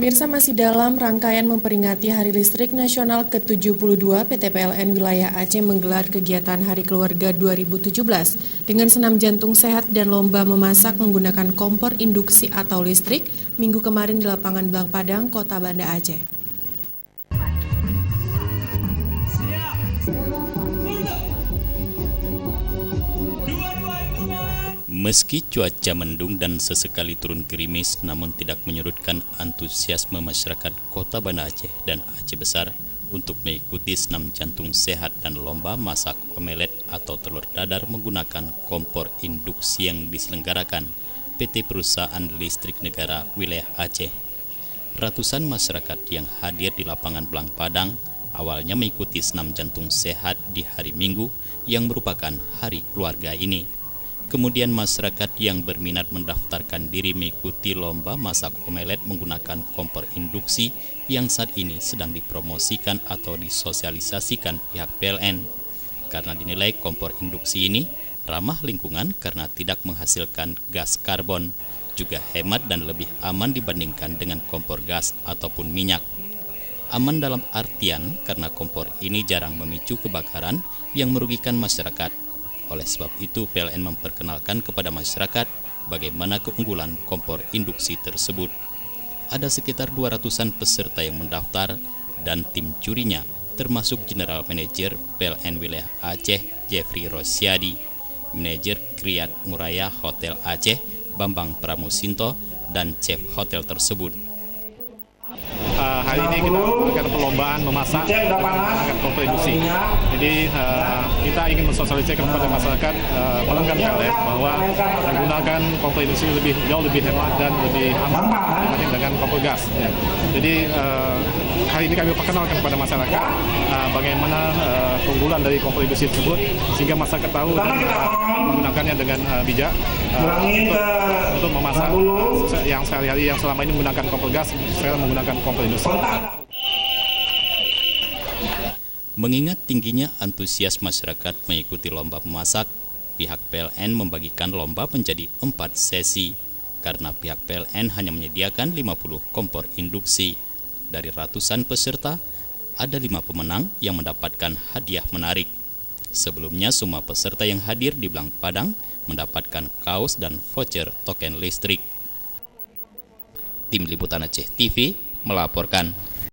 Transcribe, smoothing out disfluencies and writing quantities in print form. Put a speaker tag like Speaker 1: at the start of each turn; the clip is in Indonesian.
Speaker 1: Pemirsa, masih dalam rangkaian memperingati Hari Listrik Nasional ke-72, PT PLN Wilayah Aceh menggelar kegiatan Hari Keluarga 2017 dengan senam jantung sehat dan lomba memasak menggunakan kompor induksi atau listrik minggu kemarin di lapangan Blang Padang, Kota Banda Aceh.
Speaker 2: Meski cuaca mendung dan sesekali turun gerimis, namun tidak menyurutkan antusiasme masyarakat Kota Banda Aceh dan Aceh Besar untuk mengikuti senam jantung sehat dan lomba masak omelet atau telur dadar menggunakan kompor induksi yang diselenggarakan PT Perusahaan Listrik Negara Wilayah Aceh. Ratusan masyarakat yang hadir di lapangan Blang Padang awalnya mengikuti senam jantung sehat di hari Minggu yang merupakan hari keluarga ini. Kemudian masyarakat yang berminat mendaftarkan diri mengikuti lomba masak omelet menggunakan kompor induksi yang saat ini sedang dipromosikan atau disosialisasikan pihak PLN. Karena dinilai kompor induksi ini ramah lingkungan karena tidak menghasilkan gas karbon, juga hemat dan lebih aman dibandingkan dengan kompor gas ataupun minyak. Aman dalam artian karena kompor ini jarang memicu kebakaran yang merugikan masyarakat. Oleh sebab itu, PLN memperkenalkan kepada masyarakat bagaimana keunggulan kompor induksi tersebut. Ada sekitar 200-an peserta yang mendaftar dan tim jurinya, termasuk General Manager PLN Wilayah Aceh, Jeffrey Rosyadi, Manajer Kriyat Muraya Hotel Aceh, Bambang Pramusinto, dan Chef Hotel tersebut.
Speaker 3: Hari ini kita melakukan perlombaan memasak dengan kompor induksi. Jadi kita ingin mensosialisasikan kepada masyarakat pelanggan PLN bahwa menggunakan kompor induksi jauh lebih hemat dan lebih aman dibanding dengan kompor gas. Ya. Jadi hari ini kami perkenalkan kepada masyarakat bagaimana keunggulan dari kompor induksi tersebut sehingga masyarakat tahu dan menggunakannya dengan bijak untuk memasak yang sehari-hari yang selama ini menggunakan kompor gas, sekarang menggunakan kompor induksi.
Speaker 2: Mengingat tingginya antusias masyarakat mengikuti lomba memasak, pihak PLN membagikan lomba menjadi 4 sesi karena pihak PLN hanya menyediakan 50 kompor induksi. Dari ratusan peserta, ada 5 pemenang yang mendapatkan hadiah menarik. Sebelumnya, semua peserta yang hadir di Blang Padang mendapatkan kaos dan voucher token listrik. Tim Liputan Aceh TV melaporkan.